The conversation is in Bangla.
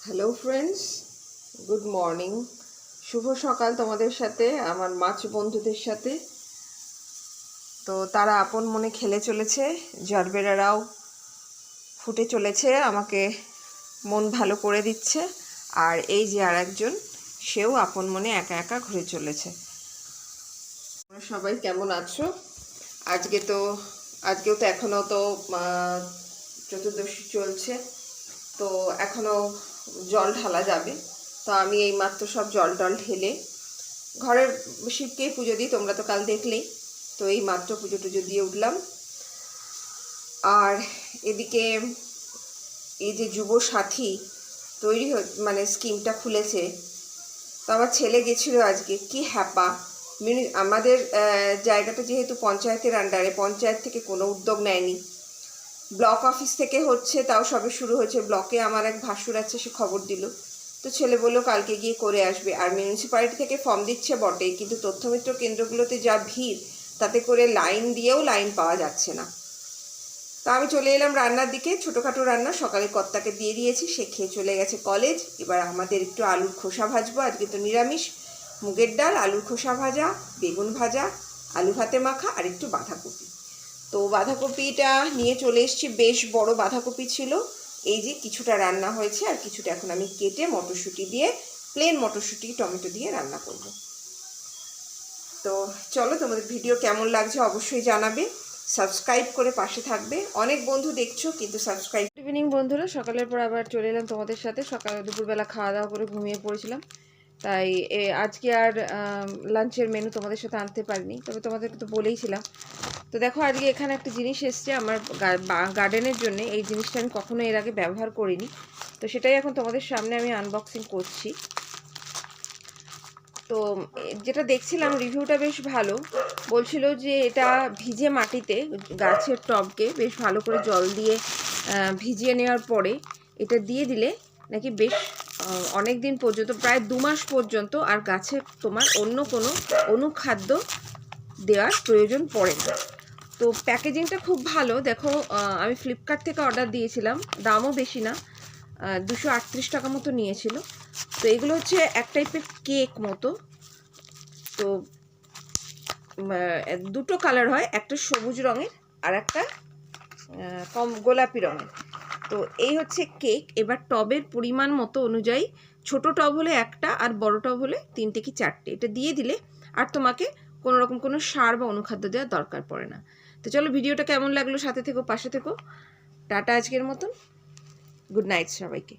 Hello friends, good morning. শুভ সকাল তোমাদের সাথে, আমার মাছ বন্ধুদের সাথে। তো তারা আপন মনে খেলে চলেছে, জারবেরারাও ফুটে চলেছে, আমাকে মন ভালো করে দিচ্ছে। আর এই যে আর একজন, সেও আপন মনে একা একা ঘুরে চলেছে। তোমরা সবাই কেমন আছো? আজকেও তো এখনও তো চতুর্দশী চলছে, তো এখনও জল ঢালা যাবে। তো আমি এইমাত্র সব জল টল ঢেলে ঘরের শিবকেই পুজো দিই, তোমরা তো কাল দেখলেই। তো এই মাত্র পুজো টুজো দিয়ে উঠলাম। আর এদিকে এই যে যুব সাথী তৈরি মানে স্কিমটা খুলেছে, তো আমার ছেলে গেছিলো আজকে, কি হ্যাপা। আমাদের জায়গাটা যেহেতু পঞ্চায়েতের আন্ডারে, পঞ্চায়েত থেকে কোনো উদ্যোগ নেয়নি, ব্লক অফিস থেকে হচ্ছে, তাও সবে শুরু হয়েছে। ব্লকে আমার এক ভাসুর আছে, সে খবর দিল। তো ছেলে বললো কালকে গিয়ে করে আসবে। আর মিউনিসিপ্যালিটি থেকে ফর্ম দিচ্ছে বটে, কিন্তু তথ্যমিত্র কেন্দ্রগুলোতে যা ভিড়, তাতে করে লাইন দিয়েও লাইন পাওয়া যাচ্ছে না। তা আমি চলে এলাম রান্নার দিকে। ছোটোখাটো রান্না সকালে কর্তাকে দিয়ে দিয়েছি, সে খেয়ে চলে গেছে কলেজ। এবার আমাদের একটু আলুর খোসা ভাজবো, আজকে তো নিরামিষ। মুগের ডাল, আলুর খোসা ভাজা, বেগুন ভাজা, আলু ভাতে মাখা, আর একটু বাঁধাকপি। তো বাঁধাকপিটা নিয়ে চলে এসেছি, বেশ বড় বাঁধাকপি ছিল। এই যে কিছুটা রান্না হয়েছে, আর কিছুটা এখন আমি কেটে মটরশুঁটি দিয়ে, প্লেন মটরশুঁটি টমেটো দিয়ে রান্না করব। তো চলো, তোমাদের ভিডিও কেমন লাগছে অবশ্যই জানাবে, সাবস্ক্রাইব করে পাশে থাকবে। অনেক বন্ধু দেখছো কিন্তু সাবস্ক্রাইব। গুড ইভিনিং বন্ধুরা, সকালের পর আবার চলে এলাম তোমাদের সাথে। দুপুরবেলা খাওয়া দাওয়া করে ঘুমিয়ে পড়েছিলাম, তাই আজকে আর লাঞ্চের মেনু তোমাদের সাথে আনতে পারিনি, তবে তোমাদেরকে তো বলেইছিলাম। তো দেখো, আজকে এখানে একটা জিনিস এসছে আমার গার্ডেনের জন্য। এই জিনিসটা আমি কখনো এর আগে ব্যবহার করিনি, তো সেটাই এখন তোমাদের সামনে আমি আনবক্সিং করছি। তো যেটা দেখছিলাম রিভিউটা বেশ ভালো, বলছিল যে এটা ভিজে মাটিতে গাছের টবকে বেশ ভালো করে জল দিয়ে ভিজিয়ে নেওয়ার পরে এটা দিয়ে দিলে নাকি বেশ অনেক দিন পর্যন্ত, প্রায় 2 মাস পর্যন্ত আর গাছে তোমার অন্য কোনো অনুখাদ্য দেওয়ার প্রয়োজন পড়ে না। তো প্যাকেজিংটা খুব ভালো। দেখো, আমি ফ্লিপকার্ট থেকে অর্ডার দিয়েছিলাম, দামও বেশি না, 238 টাকা মতো নিয়েছিল। তো এগুলো হচ্ছে এক টাইপের কেক মতো। তো দুটো কালার হয়, একটা সবুজ রঙের আর একটা কম গোলাপি রঙের। তো এই হচ্ছে কেক। এবার টবের পরিমাণ মতো অনুযায়ী, ছোট টব হলে একটা, আর বড় টব হলে 3টে কি 4টে এটা দিয়ে দিলে আর তোমাকে কোনো রকম কোনো সার বা অনুখাদ্য দেওয়ার দরকার পড়ে না। তো চলো, ভিডিওটা কেমন লাগলো সাথে থেকো, পাশে থেকো। টাটা আজকের মতন, গুড নাইট সবাইকে।